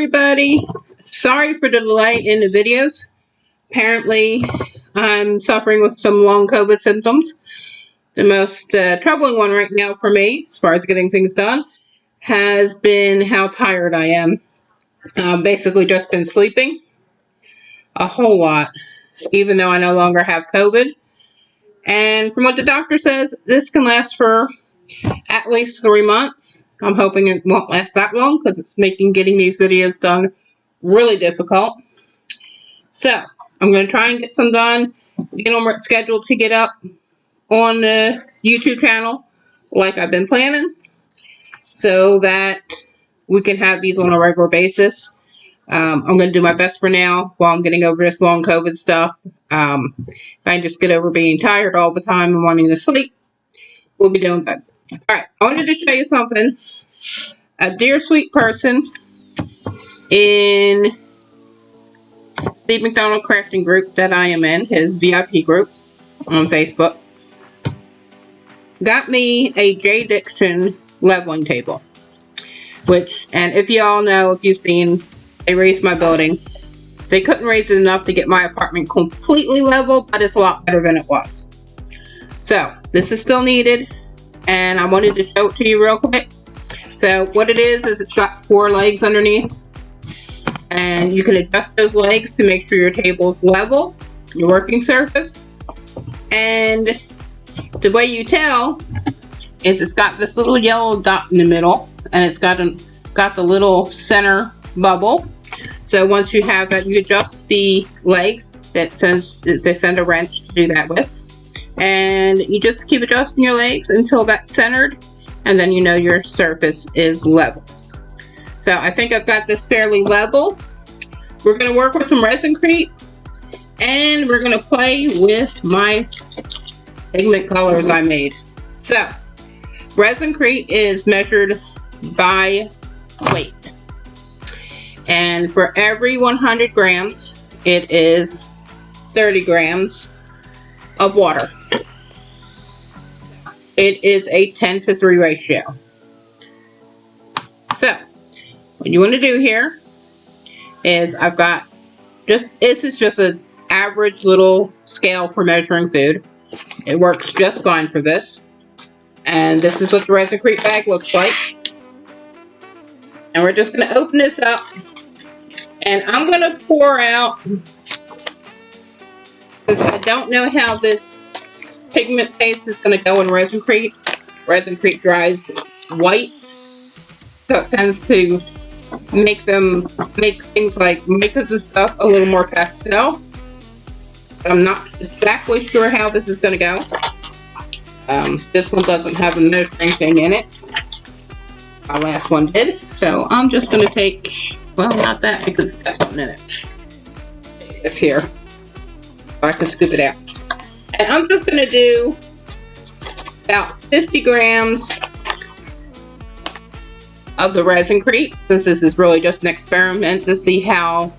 everybody. Sorry for the delay in the videos. Apparently, I'm suffering with some long COVID symptoms. The most troubling one right now for me, as far as getting things done, has been how tired I am. Basically just been sleeping a whole lot, even though I no longer have COVID. And from what the doctor says, this can last for at least 3 months. I'm hoping it won't last that long because it's making getting these videos done really difficult. So I'm going to try and get some done, get them scheduled to get up on the YouTube channel like I've been planning, so that we can have these on a regular basis. I'm going to do my best for now while I'm getting over this long COVID stuff. If I just get over being tired all the time and wanting to sleep, we'll be doing good. Alright, I wanted to show you something. A dear sweet person in the McDonald crafting group that I am in, his VIP group on Facebook, got me a J. Dixon leveling table. And if you all know, if you've seen, they raised my building. They couldn't raise it enough to get my apartment completely level, but it's a lot better than it was. So, this is still needed, and I wanted to show it to you real quick. So, what it is it's got 4 legs underneath, and you can adjust those legs to make sure your table's level, your working surface. And the way you tell is it's got this little yellow dot in the middle, and it's got the little center bubble. So once you have that, you adjust the legs. They send a wrench to do that with, and you just keep adjusting your legs until that's centered, and then you know your surface is level. So I think I've got this fairly level. We're going to work with some resin creete, and we're going to play with my pigment colors I made. So resin creete is measured by weight, and for every 100 grams it is 30 grams of water. It is a 10:3 ratio. So what you want to do here is this is just an average little scale for measuring food. It works just fine for this. And this is what the resin creete bag looks like. And we're just going to open this up, and I'm going to pour out, because I don't know how this pigment paste is going to go in resin creete. Resin creete dries white, so it tends to make things like micas and stuff a little more pastel. But I'm not exactly sure how this is going to go. This one doesn't have a measuring thing in it. My last one did. So I'm just going to take, well, not that because it's got something in it. Take this here, so I can scoop it out. And I'm just going to do about 50 grams of the resin creete, since this is really just an experiment to see how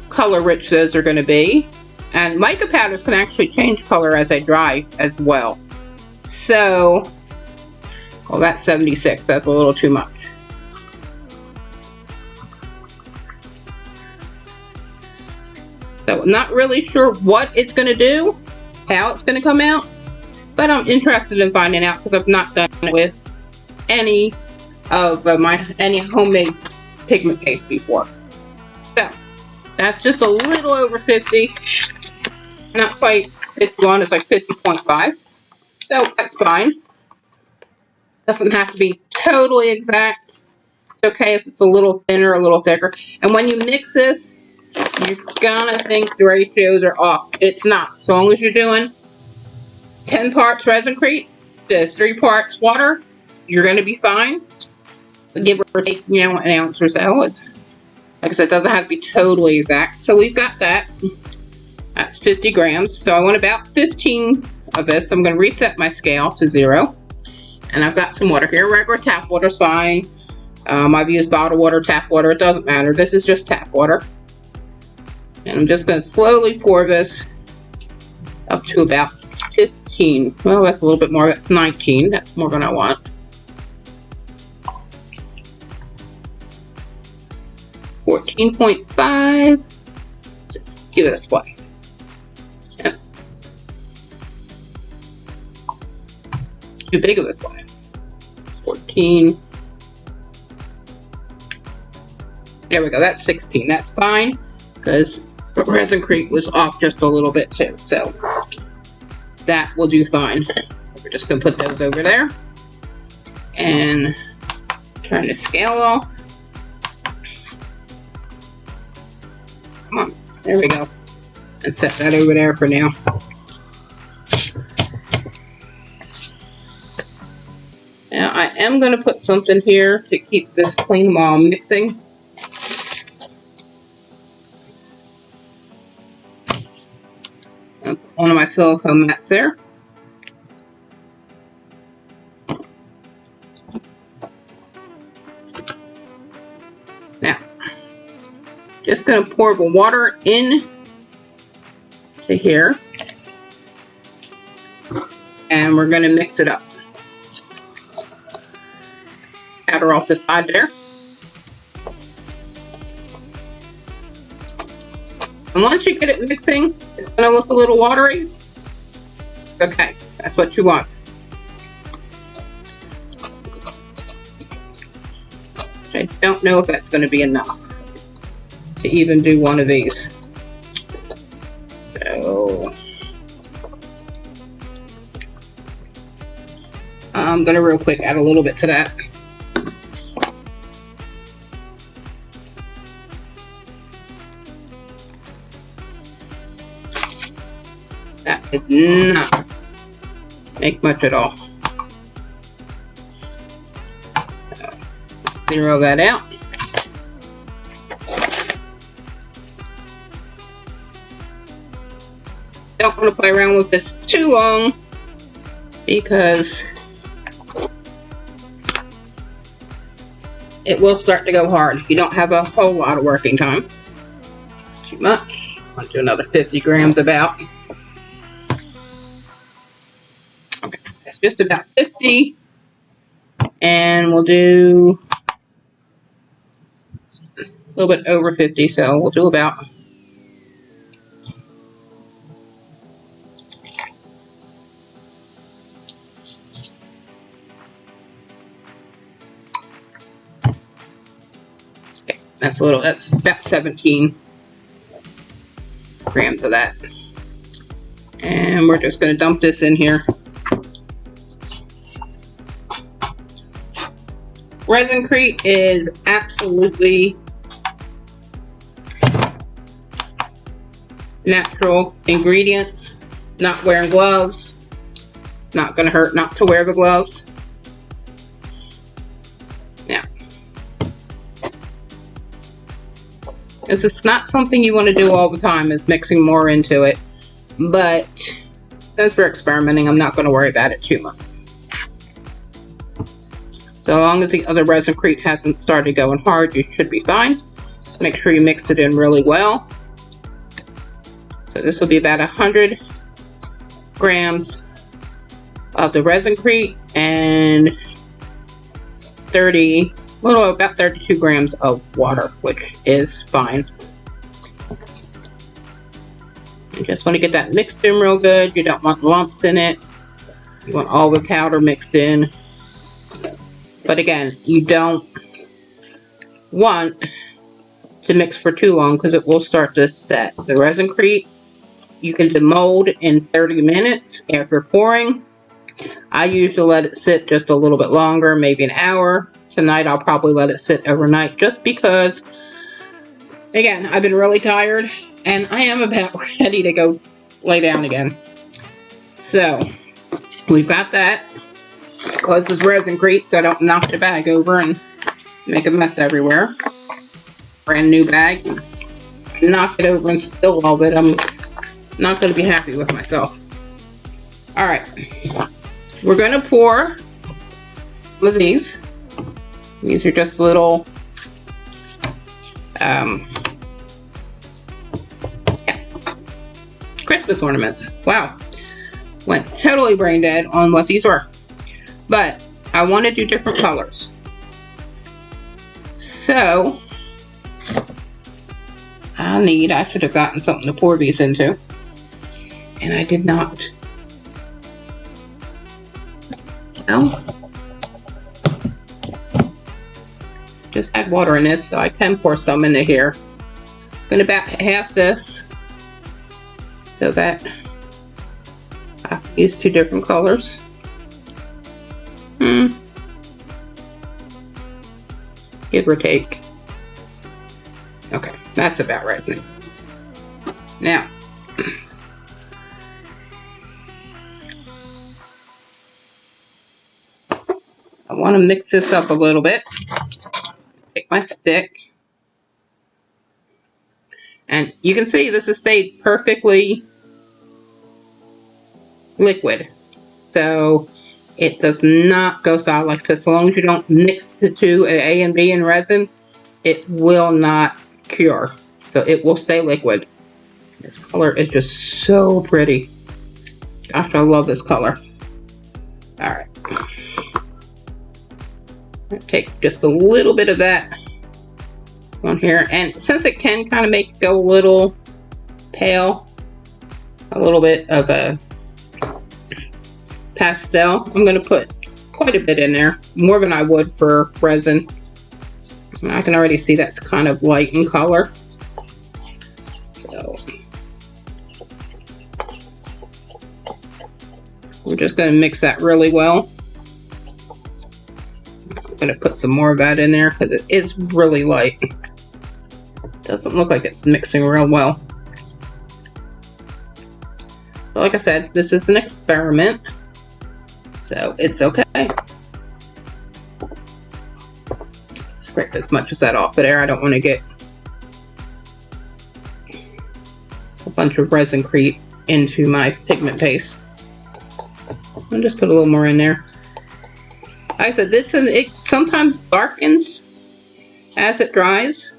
color rich those are going to be. And mica powders can actually change color as they dry as well. So, well, that's 76. That's a little too much. So, not really sure what it's going to do, how it's going to come out, but I'm interested in finding out because I've not done it with any of any homemade pigment paste before. So, that's just a little over 50. Not quite 51, it's like 50.5. So that's fine. Doesn't have to be totally exact. It's okay if it's a little thinner, a little thicker. And when you mix this, you're gonna think the ratios are off. It's not. As long as you're doing 10 parts resin creete to 3 parts water, you're gonna be fine. Give or take, an ounce or so. It's, like I said, it doesn't have to be totally exact. So we've got that. That's 50 grams. So I want about 15 of this. I'm going to reset my scale to 0. And I've got some water here. Regular tap water is fine. I've used bottled water, tap water. It doesn't matter. This is just tap water. And I'm just going to slowly pour this up to about 15. Well, that's a little bit more. That's 19. That's more than I want. 14.5. Just give it a splash. Yep. Too big of a splash. 14. There we go. That's 16. That's fine because resin creete was off just a little bit too. So that will do fine. We're just going to put those over there and turn the scale off. Come on. There we go. And set that over there for now. Now I am going to put something here to keep this clean while I'm mixing. One of my silicone mats there. Now, just going to pour the water in to here, and we're going to mix it up. Powder off the side there. And once you get it mixing, it's going to look a little watery. Okay, that's what you want. I don't know if that's going to be enough to even do one of these. So I'm going to real quick add a little bit to that. That did not make much at all. So, zero that out. Don't want to play around with this too long because it will start to go hard. You don't have a whole lot of working time. It's too much. I'll do another 50 grams about. Okay, it's just about 50. And we'll do a little bit over 50, so we'll do about that's about 17 grams of that. And we're just going to dump this in here. Resin creete is absolutely natural ingredients. Not wearing gloves. It's not going to hurt not to wear the gloves. Now, this is not something you want to do all the time, is mixing more into it. But since we're experimenting, I'm not going to worry about it too much. So long as the other resin creete hasn't started going hard, you should be fine. Make sure you mix it in really well. So this will be about 100 grams of the resin creete and about 32 grams of water, which is fine. You just want to get that mixed in real good. You don't want lumps in it. You want all the powder mixed in. But again, you don't want to mix for too long because it will start to set. The resin creete, you can demold in 30 minutes after pouring. I usually let it sit just a little bit longer, maybe an hour. Tonight I'll probably let it sit overnight just because, again, I've been really tired and I am about ready to go lay down again. So, we've got that. Close this resin creete so I don't knock the bag over and make a mess everywhere. Brand new bag. Knock it over and spill all of it. I'm not going to be happy with myself. Alright. We're going to pour with these. These are just little Christmas ornaments. Wow. Went totally brain dead on what these were. But I want to do different colors. So I should have gotten something to pour these into, and I did not. Well, just add water in this, so I can pour some into here. I'm gonna about half this, so that I can use 2 different colors. Give or take. Okay, that's about right. Now, I want to mix this up a little bit. Take my stick. And you can see this has stayed perfectly liquid. So it does not go solid like this. As long as you don't mix the two, A and B in resin, it will not cure. So it will stay liquid. This color is just so pretty. Gosh, I love this color. Alright. Take just a little bit of that on here. And since it can kind of make it go a little pale, a little bit of a pastel, I'm going to put quite a bit in there. More than I would for resin. And I can already see that's kind of light in color. So we're just going to mix that really well. I'm going to put some more of that in there because it is really light. Doesn't look like it's mixing real well. But like I said, this is an experiment, so it's okay. Scrape as much as that off of there. I don't want to get a bunch of resin creete into my pigment paste. I'll just put a little more in there. Like I said, it sometimes darkens as it dries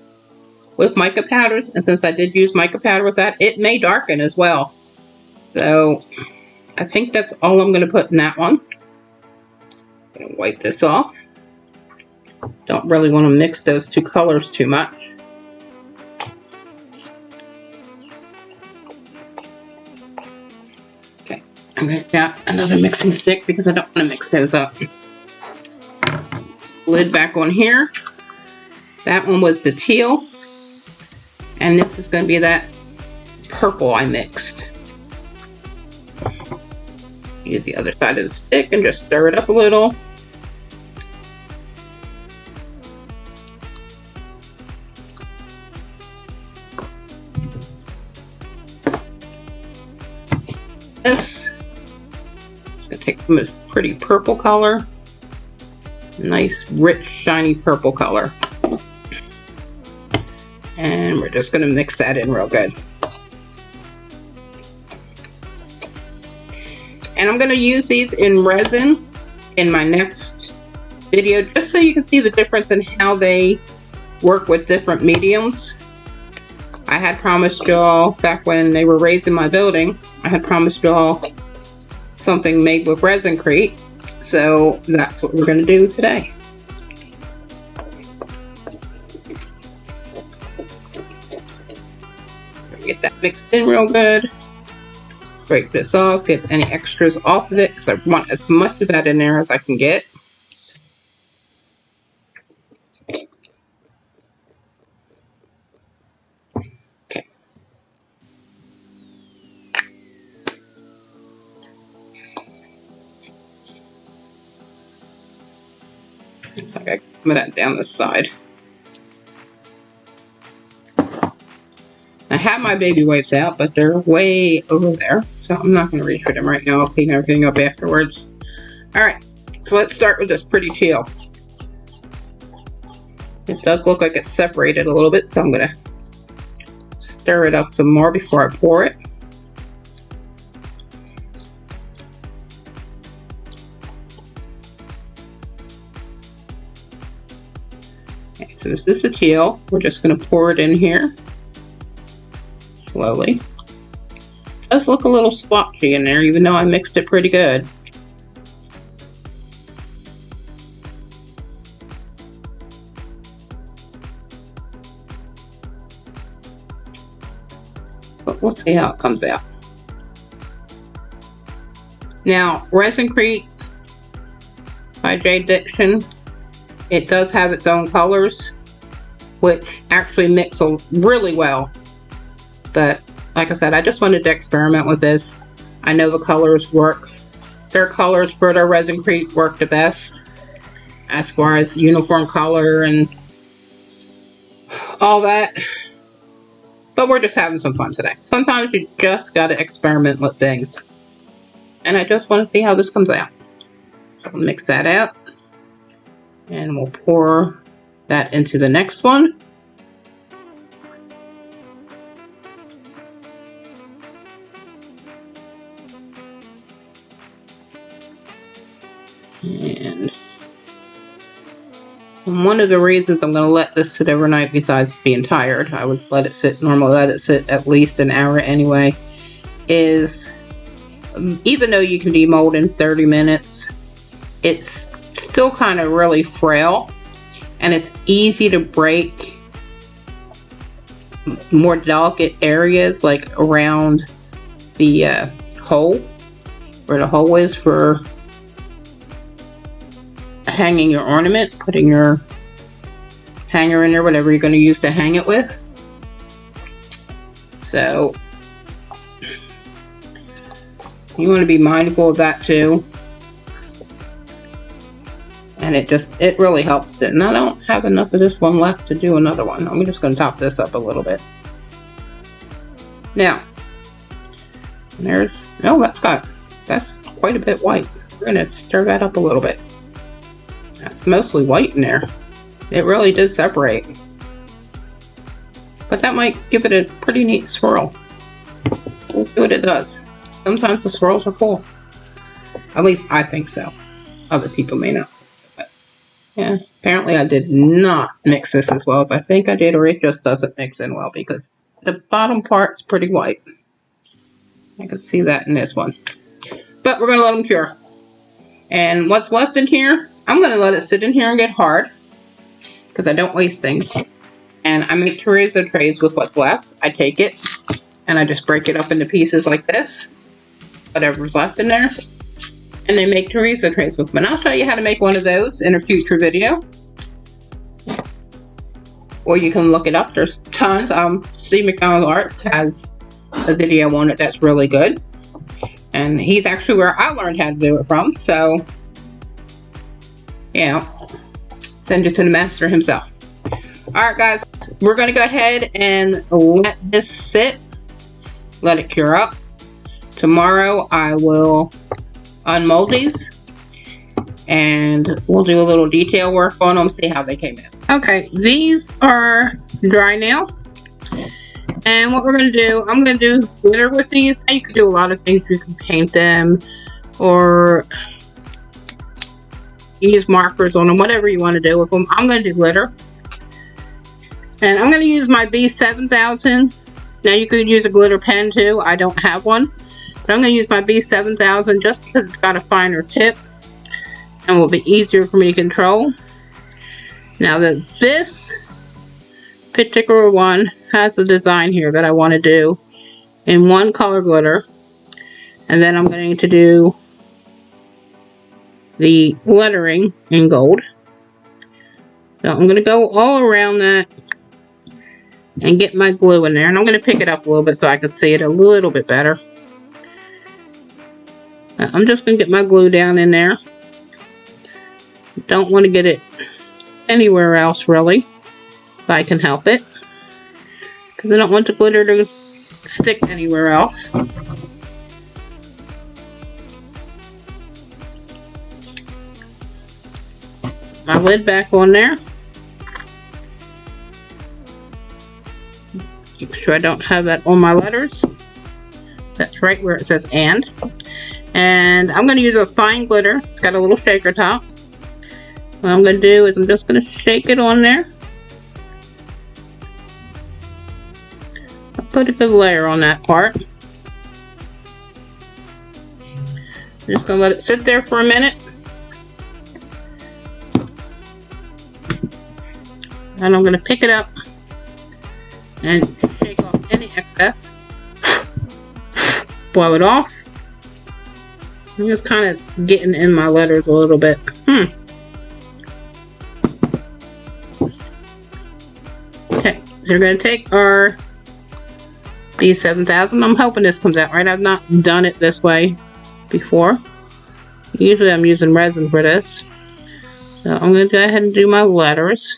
with mica powders, and since I did use mica powder with that, it may darken as well. So I think that's all I'm going to put in that one. I'm going to wipe this off. Don't really want to mix those 2 colors too much. Okay, I'm going to get another mixing stick because I don't want to mix those up. Lid back on here. That one was the teal. And this is going to be that purple I mixed. Use the other side of the stick and just stir it up a little. This, I'm going to take this pretty purple color. Nice, rich, shiny purple color. And we're just going to mix that in real good. And I'm going to use these in resin in my next video, just so you can see the difference in how they work with different mediums. I had promised y'all, back when they were raising my building, I had promised y'all something made with resin creete. So that's what we're going to do today. Get that mixed in real good. Break this off, get any extras off of it, because I want as much of that in there as I can get. Okay. So I got some of that down the side. I have my baby wipes out, but they're way over there, so I'm not going to reach for them right now. I'll clean everything up afterwards. Alright, so let's start with this pretty teal. It does look like it's separated a little bit, so I'm going to stir it up some more before I pour it. Okay, so this is the teal. We're just going to pour it in here. Slowly. It does look a little splotchy in there, even though I mixed it pretty good. But we'll see how it comes out. Now, Resin Creete by J Diction, it does have its own colors, which actually mix really well. But like I said, I just wanted to experiment with this. I know the colors work. Their colors for their Resin Creete work the best as far as uniform color and all that. But we're just having some fun today. Sometimes you just gotta experiment with things. And I just want to see how this comes out. So I'll mix that out. And we'll pour that into the next one. And one of the reasons I'm going to let this sit overnight, besides being tired, I would normally let it sit at least an hour anyway, is even though you can demold in 30 minutes, it's still kind of really frail, and it's easy to break more delicate areas like around the hole, where the hole is for hanging your ornament, putting your hanger in there, whatever you're going to use to hang it with. So you want to be mindful of that too. And it really helps it. And I don't have enough of this one left to do another one. I'm just going to top this up a little bit. Now, that's quite a bit white. So we're going to stir that up a little bit. That's mostly white in there. It really does separate. But that might give it a pretty neat swirl. We'll see what it does. Sometimes the swirls are cool. At least I think so. Other people may not. But yeah, apparently I did not mix this as well as I think I did, or it just doesn't mix in well because the bottom part's pretty white. I can see that in this one. But we're going to let them cure. And what's left in here, I'm going to let it sit in here and get hard because I don't waste things. And I make chorizo trays with what's left. I take it and I just break it up into pieces like this. Whatever's left in there. And they make chorizo trays with them. And I'll show you how to make one of those in a future video. Or you can look it up. There's tons. Steve McDonald Arts has a video on it that's really good. And he's actually where I learned how to do it from. So, yeah, send it to the master himself. Alright guys, we're going to go ahead and let this sit. Let it cure up. Tomorrow I will unmold these. And we'll do a little detail work on them, see how they came out. Okay, these are dry now. And what we're going to do, I'm going to do glitter with these. Now you can do a lot of things. You can paint them or use markers on them, whatever you want to do with them. I'm going to do glitter. And I'm going to use my B7000. Now you could use a glitter pen too. I don't have one. But I'm going to use my B7000 just because it's got a finer tip and will be easier for me to control. Now that this particular one has a design here that I want to do in one color glitter, and then I'm going to do the lettering in gold. So I'm going to go all around that and get my glue in there, and I'm going to pick it up a little bit so I can see it a little bit better. I'm just going to get my glue down in there. Don't want to get it anywhere else really, if I can help it, because I don't want the glitter to stick anywhere else. My lid back on there. Make sure I don't have that on my letters. So that's right where it says and. And I'm going to use a fine glitter. It's got a little shaker top. What I'm going to do is I'm just going to shake it on there. I'll put a good layer on that part. I'm just going to let it sit there for a minute. And I'm going to pick it up and shake off any excess. blow it off. I'm just kind of getting in my letters a little bit. Okay, so we're going to take our B7000. I'm hoping this comes out right. I've not done it this way before. Usually I'm using resin for this. So I'm going to go ahead and do my letters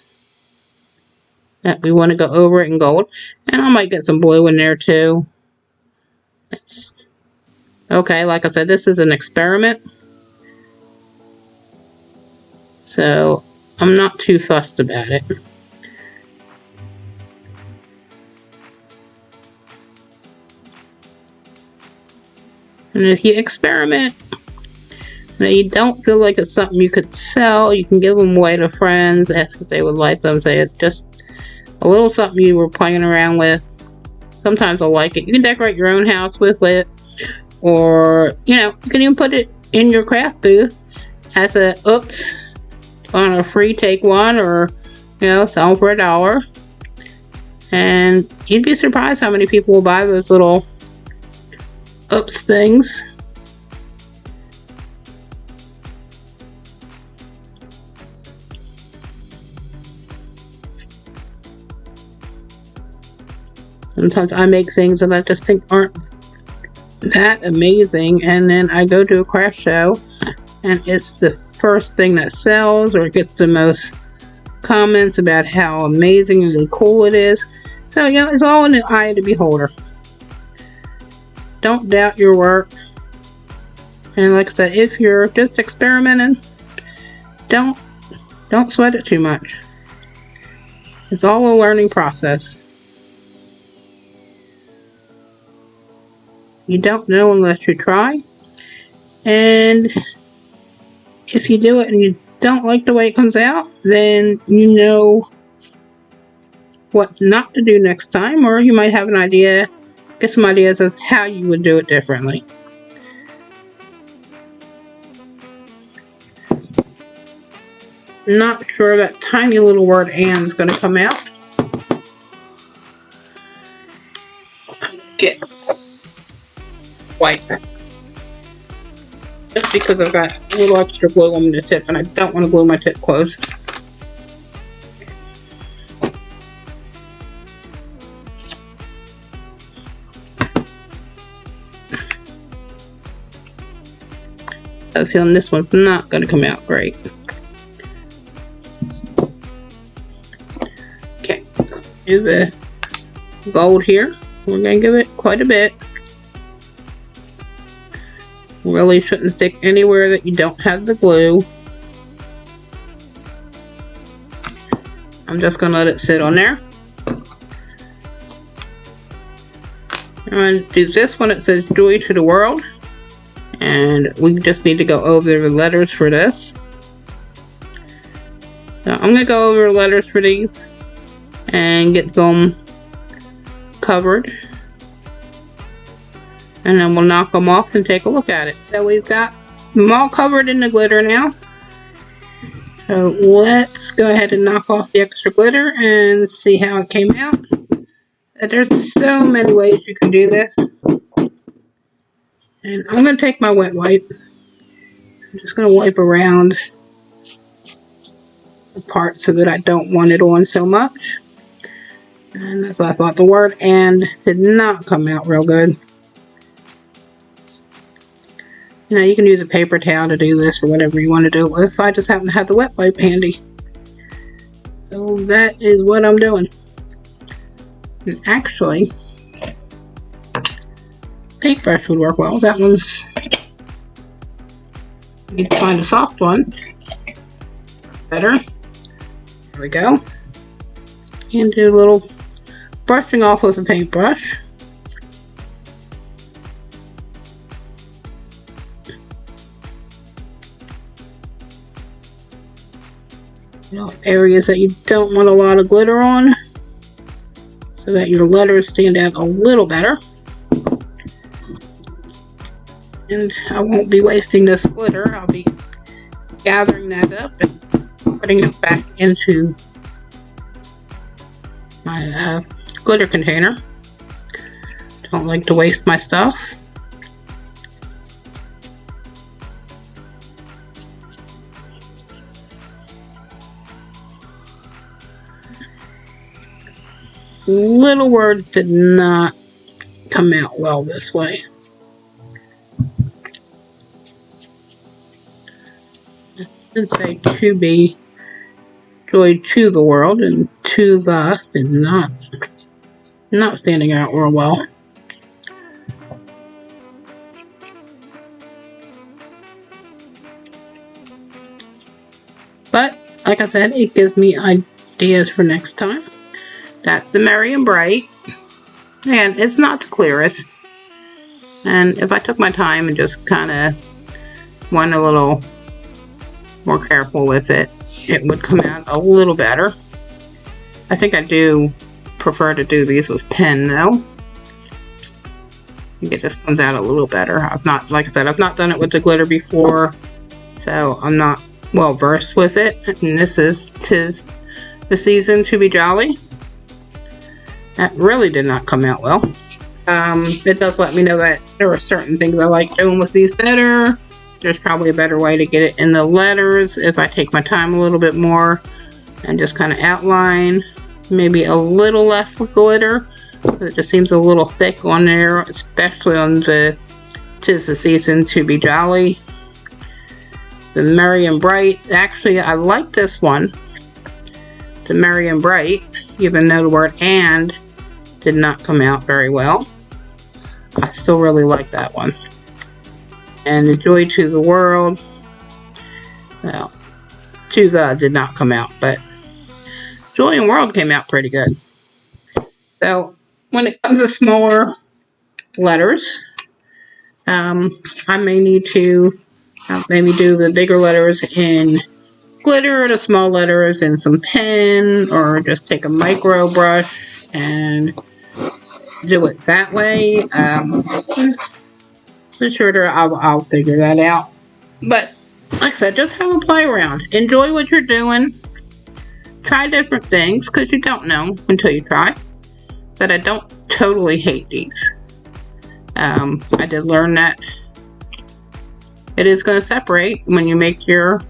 that we want to go over it in gold. And I might get some blue in there too. Okay, like I said, this is an experiment. So I'm not too fussed about it. And if you experiment that you don't feel like it's something you could sell, you can give them away to friends, ask if they would like them, say it's just a little something you were playing around with. Sometimes I like it. You can decorate your own house with it, or you know, you can even put it in your craft booth as a oops on a free take one, or you know, sell them for $1. And you'd be surprised how many people will buy those little oops things. Sometimes I make things that I just think aren't that amazing, and then I go to a craft show and it's the first thing that sells, or it gets the most comments about how amazingly cool it is. So you know, it's all in the eye of the beholder. Don't doubt your work. And like I said, if you're just experimenting, don't sweat it too much. It's all a learning process. You don't know unless you try. And if you do it and you don't like the way it comes out, then you know what not to do next time, or you might have an idea, get some ideas of how you would do it differently. Not sure that tiny little word "and" is going to come out. Get white. Just because I've got a little extra glue on the tip and I don't want to glue my tip closed. I have a feeling this one's not going to come out great. Okay, here's the gold here. We're going to give it quite a bit. Really shouldn't stick anywhere that you don't have the glue. I'm just going to let it sit on there. I'm going to do this one. It says "Joy to the World." And we just need to go over the letters for this. So I'm going to go over the letters for these and get them covered. And then we'll knock them off and take a look at it. So we've got them all covered in the glitter now. So let's go ahead and knock off the extra glitter and see how it came out. There's so many ways you can do this. And I'm going to take my wet wipe. I'm just going to wipe around the parts of it I don't want it on so much. And that's what I thought. The word "and" did not come out real good. Now you can use a paper towel to do this or whatever you want to do it with. I just happen to have the wet wipe handy. So that is what I'm doing. And actually, paintbrush would work well. That one's, you need to find a soft one. Better. There we go. And do a little brushing off with a paintbrush. Areas that you don't want a lot of glitter on, so that your letters stand out a little better. And I won't be wasting this glitter. I'll be gathering that up and putting it back into my glitter container. Don't like to waste my stuff. little words did not come out well this way. It should say to be joy to the world, and to the did not standing out real well. But like I said, it gives me ideas for next time. That's the Merry and Bright, and it's not the clearest. And if I took my time and just kind of went a little more careful with it, it would come out a little better. I think I do prefer to do these with pen though. I think it just comes out a little better. Like I said, I've not done it with the glitter before, so I'm not well versed with it. And this is 'Tis the Season to Be Jolly. That really did not come out well. It does let me know that there are certain things I like doing with these better. There's probably a better way to get it in the letters if I take my time a little bit more and just kind of outline. Maybe a little less glitter. It just seems a little thick on there, especially on the 'Tis the Season to Be Jolly. The Merry and Bright. Actually, I like this one. The Merry and Bright, even though the word and did not come out very well. I still really like that one. And the Joy to the World, well, to the did not come out, but Joy and World came out pretty good. So when it comes to smaller letters, I may need to maybe do the bigger letters in glitter, the small letters in some pen, or just take a micro brush and do it that way. For sure, I'll figure that out. But like I said, just have a play around. Enjoy what you're doing. Try different things, because you don't know until you try. That I don't totally hate these. I did learn that it is going to separate when you make your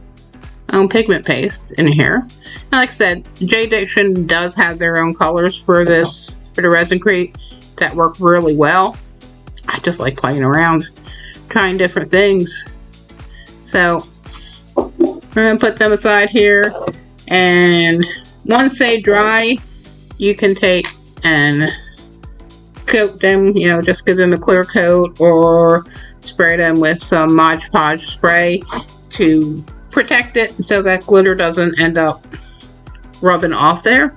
own pigment paste in here. And like I said, J Diction does have their own colors for the resin creete that work really well. I just like playing around, trying different things. So we're going to put them aside here, and once they dry, you can take and coat them, just give them a clear coat, or spray them with some Mod Podge spray to protect it so that glitter doesn't end up rubbing off there.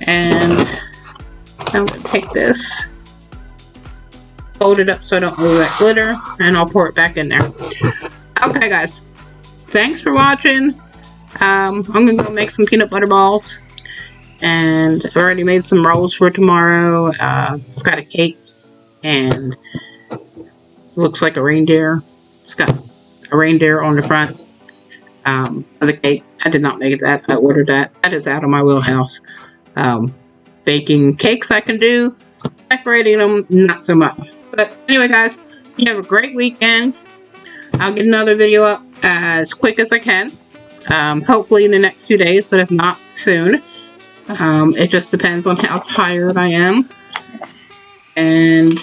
And I'm going to take this, fold it up so I don't lose that glitter, and I'll pour it back in there. Okay guys, thanks for watching. I'm going to go make some peanut butter balls, and I've already made some rolls for tomorrow. I've got a cake, and it looks like a reindeer. It's got a reindeer on the front of the cake. I did not make that. I ordered that. That is out of my wheelhouse. Baking cakes I can do. Decorating them, not so much. But anyway guys, you have a great weekend. I'll get another video up as quick as I can. Hopefully in the next 2 days, but if not, soon. It just depends on how tired I am. And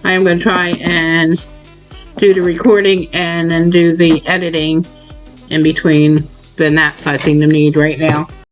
I am going to try and do the recording and then do the editing in between the naps I seem to need right now.